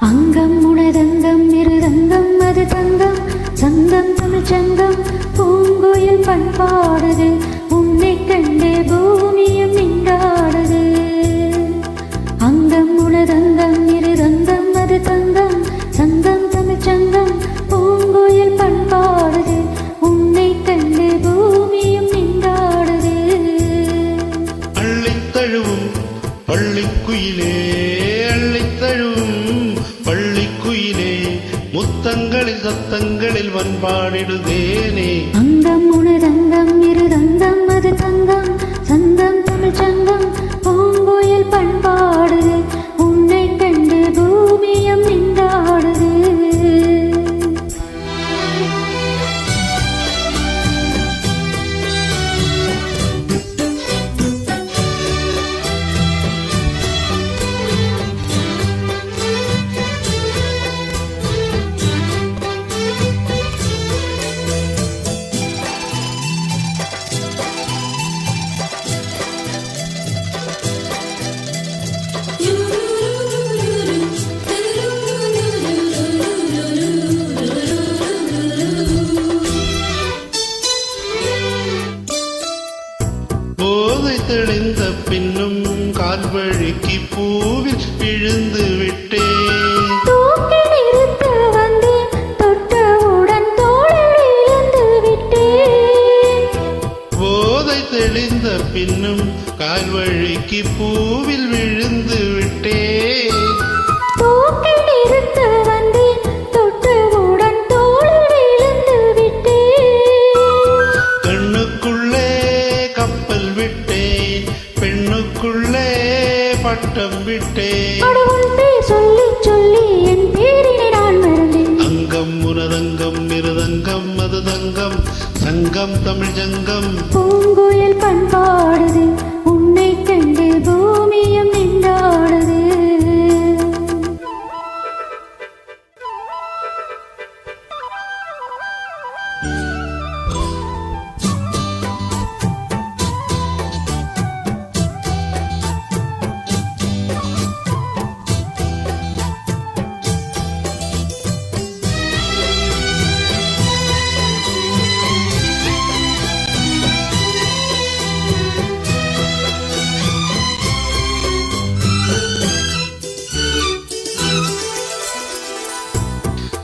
அங்கம் உனதங்கம் இருதங்கம் அது தங்கம் சங்கம் தமிழ் சங்கம் பூங்குயில் பண்பாடுது உன்னை கண்டு பூமியும் நின்றாடுது அங்கம் உனதங்கம் இருதங்கம் அது தங்கம் சங்கம் தமிழ் சங்கம் பூங்குயில் பண்பாடுது உன்னை கண்டு பூமியும் நின்றாடுது அள்ளித்தழுவும் பள்ளிக்குயிலே அள்ளித்தழுவும் பள்ளிக்குயிலே முத்தங்களில் சத்தங்களில் வன்பாடிடுதேனே அங்கம் உனதங்கம் இருதங்கம் அது தங்கம் சங்கம் தமிழ் சங்கம் பூங்குயில் பண்பாடுது உன்னை கண்டு பூமியும் நின்றாடுது போதை தெளிந்த பின்னும் கால்வழுக்கி பூவில் விழுந்து விட்டேன் தூக்கி நிறுத்த வந்தேன் தொட்டவுடன் தோளில் இழுந்து விட்டேன் போதை தெளிந்த பின்னும் கால்வழுக்கி பூவில் விழுந்து விட்டேன் தூக்கி நிறுத்த வந்தேன் தொட்டவுடன் தோளில் இழுந்து விட்டேன் கண்ணுக்குள்ளே கப்பல் விட்டேன் பெண்ணுக்குள்ளே பட்டம் விட்டேன் அடவுன் பேர் சொல்லி சொல்லி என் பேரினை நான் மறந்தேன் அங்கம் உனதங்கம் இருதங்கம் அது தங்கம் சங்கம் தமிழ் சங்கம் பூங்குயில் பண்பாடுது உன்னை கண்டு பூமியும் நின்றாடுது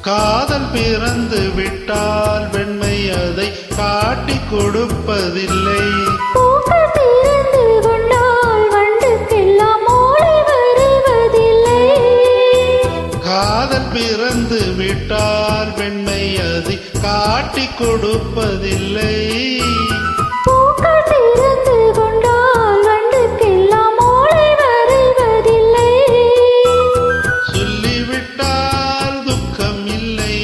காதல் பிறந்து விட்டால் வெண்மை அதை காட்டிக் கொடுப்பதில்லை பூக்கள் திறந்து கொண்டால் வண்டுக்கெல்லாம் ஓலை வருவதில்லை காதல் பிறந்து விட்டால் வெண்மை அதை காட்டிக் கொடுப்பதில்லை பூக்கள் திறந்து கொண்டால் வண்டுக்கெல்லாம் ஓலை வருவதில்லை சொல்லிவிட்டால் துக்கம் இல்லை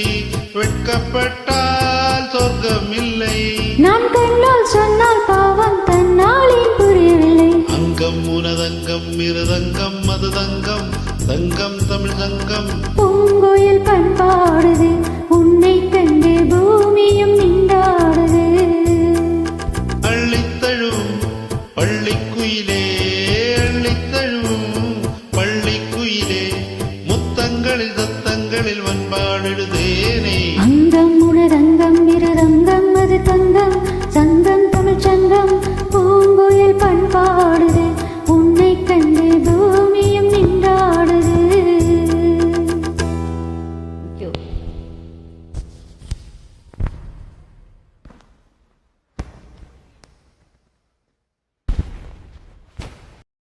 வெட்கப்பட்டால் சொர்க்கம் இல்லை நான் கண்ணால் சொன்னால் பாவம் தன்னாலின் புரியவில்லை அங்கம் உனதங்கம் இருதங்கம் அது தங்கம் சங்கம் தமிழ் சங்கம் பூங்குயில் பண்பாடுது உன்னை கண்டு பூமியும் நின்றாடுது அள்ளித்தழுவும் பள்ளிக்குயிலே அள்ளித்தழுவும் பள்ளிக்குயிலே முத்தங்களில் சத்தங்களில் வன்பாடிடுதேனே அங்கம் உனதங்கம் இருதங்கம் அது தங்கம் சங்கம் தமிழ் சங்கம் பூங்குயில் பண்பாடுது உன்னை கண்டு பூமியும் நின்றாடுது.